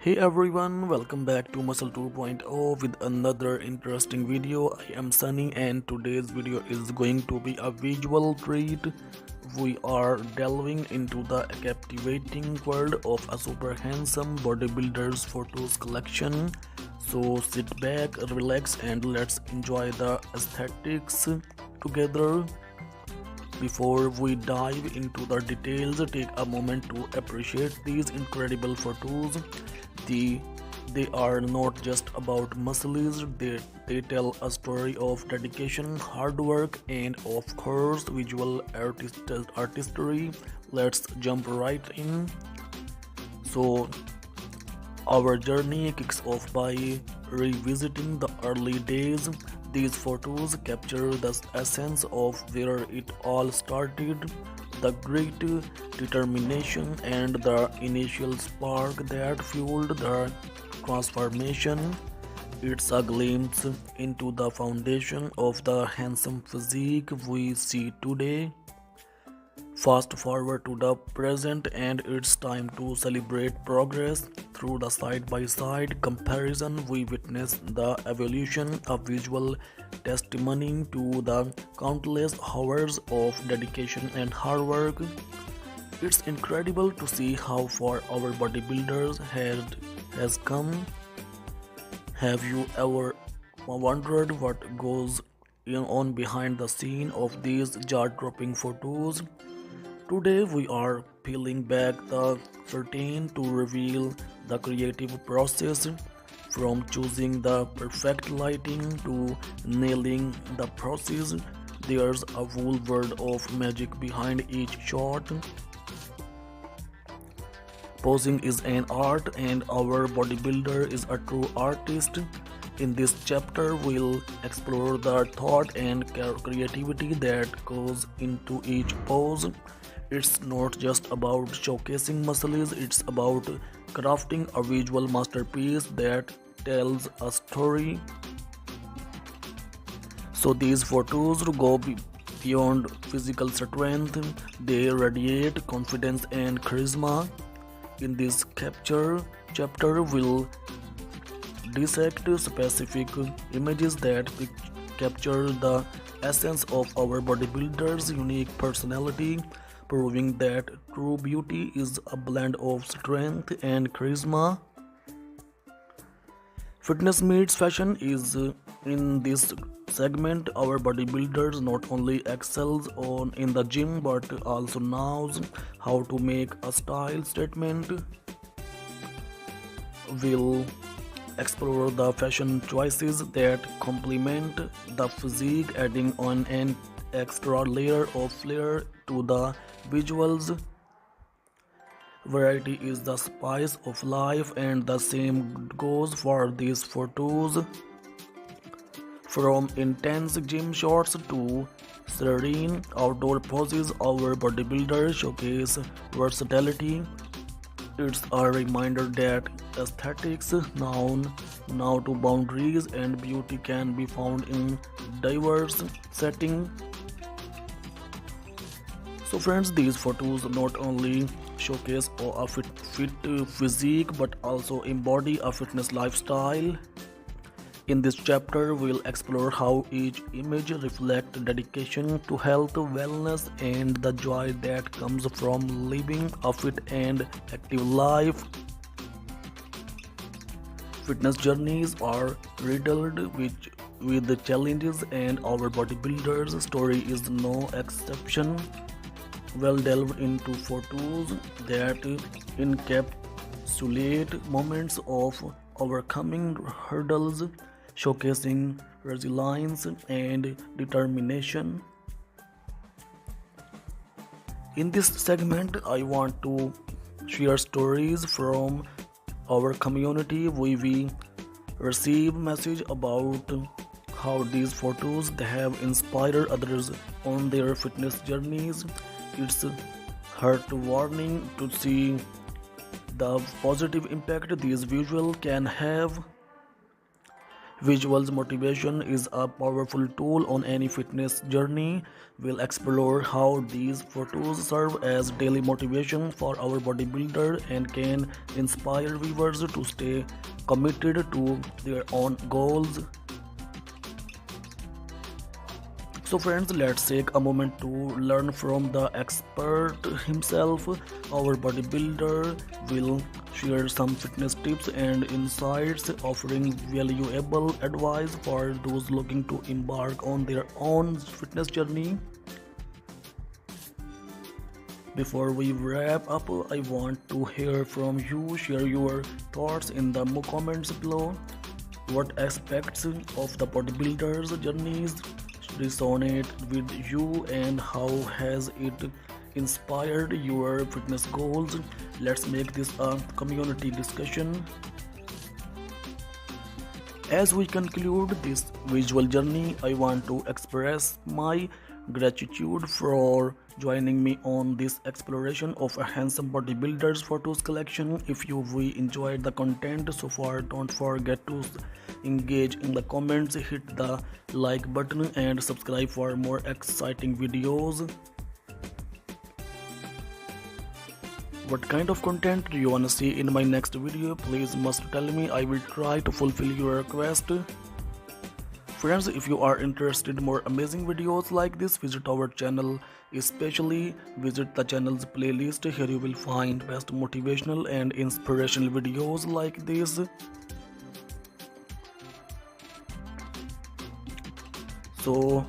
Hey everyone, welcome back to Muscle 2.0 with another interesting video. I am Sunny and today's video is going to be a visual treat. We are delving into the captivating world of a super handsome bodybuilder's photos collection. So sit back, relax and let's enjoy the aesthetics together. Before we dive into the details, take a moment to appreciate these incredible photos. The, they are not just about muscles, they tell a story of dedication, hard work, and of course, visual artistry. Let's jump right in. So, our journey kicks off by revisiting the early days. These photos capture the essence of where it all started, the great determination and the initial spark that fueled the transformation. It's a glimpse into the foundation of the handsome physique we see today. Fast forward to the present, and it's time to celebrate progress. Through the side by side comparison, we witness the evolution of visual testimony to the countless hours of dedication and hard work. It's incredible to see how far our bodybuilders has come. Have you ever wondered what goes on behind the scene of these jaw-dropping photos? Today we are peeling back the curtain to reveal the creative process, from choosing the perfect lighting to nailing the process. There's a whole world of magic behind each shot. Posing is an art and our bodybuilder is a true artist. In this chapter, we'll explore the thought and creativity that goes into each pose. It's not just about showcasing muscles, it's about crafting a visual masterpiece that tells a story. So these photos go beyond physical strength, they radiate confidence and charisma. In this chapter will dissect specific images that capture the essence of our bodybuilder's unique personality, proving that true beauty is a blend of strength and charisma. Fitness meets fashion is in this segment. Our bodybuilders not only excels on in the gym but also knows how to make a style statement. We'll explore the fashion choices that complement the physique, adding on an extra layer of flair to the visuals. Variety is the spice of life, and the same goes for these photos. From intense gym shots to serene outdoor poses, our bodybuilders showcase versatility. It's a reminder that aesthetics, now to boundaries, and beauty can be found in diverse settings. So friends, these photos not only showcase a fit physique but also embody a fitness lifestyle. In this chapter, we'll explore how each image reflects dedication to health, wellness, and the joy that comes from living a fit and active life. Fitness journeys are riddled with the challenges, and our bodybuilder's story is no exception. Well delved into photos that encapsulate moments of overcoming hurdles, showcasing resilience and determination. In this segment, I want to share stories from our community. We receive message about how these photos they have inspired others on their fitness journeys. It's heartwarming to see the positive impact these visuals can have. Visuals motivation is a powerful tool on any fitness journey. We'll explore how these photos serve as daily motivation for our bodybuilder and can inspire viewers to stay committed to their own goals. So friends, let's take a moment to learn from the expert himself. Our bodybuilder will share some fitness tips and insights, offering valuable advice for those looking to embark on their own fitness journey. Before we wrap up, I want to hear from you. Share your thoughts in the comments below. What aspects of the bodybuilder's journeys resonate with you and how has it inspired your fitness goals? Let's make this a community discussion. As we conclude this visual journey, I want to express my gratitude for joining me on this exploration of a handsome bodybuilder's photos collection. If we enjoyed the content so far, don't forget to engage in the comments, hit the like button and subscribe for more exciting videos. What kind of content do you want to see in my next video? Please must tell me. I will try to fulfill your request. Friends, if you are interested in more amazing videos like this, visit our channel, especially visit the channel's playlist. Here you will find best motivational and inspirational videos like this. So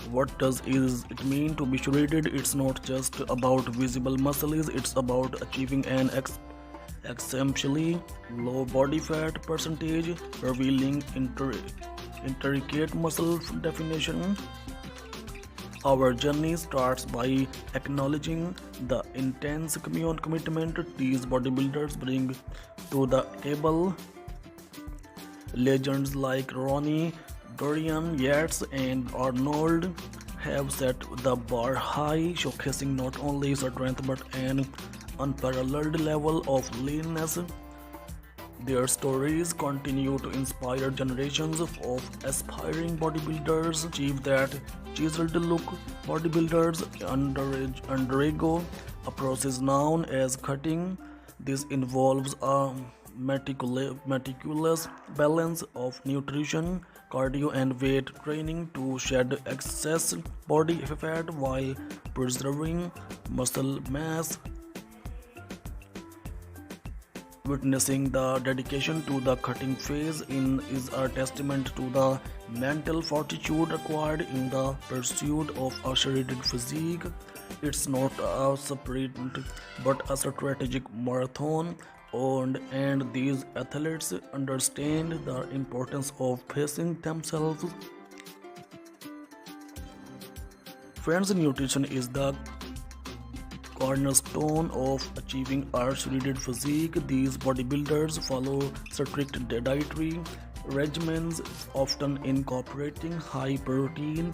what does it mean to be shredded? It's not just about visible muscles, it's about achieving an exceptionally low body fat percentage, revealing intricate muscle definition. Our journey starts by acknowledging the intense commitment these bodybuilders bring to the table. Legends like Ronnie, Dorian Yates and Arnold have set the bar high, showcasing not only strength but an unparalleled level of leanness. Their stories continue to inspire generations of aspiring bodybuilders achieve that chiseled look. Bodybuilders undergo a process known as cutting. This involves a meticulous balance of nutrition, cardio and weight training to shed excess body fat while preserving muscle mass. Witnessing the dedication to the cutting phase is a testament to the mental fortitude required in the pursuit of a shredded physique. It's not a sprint but a strategic marathon, and these athletes understand the importance of pacing themselves. Friends, nutrition is the cornerstone of achieving a shredded physique. These bodybuilders follow strict dietary regimens, often incorporating high protein,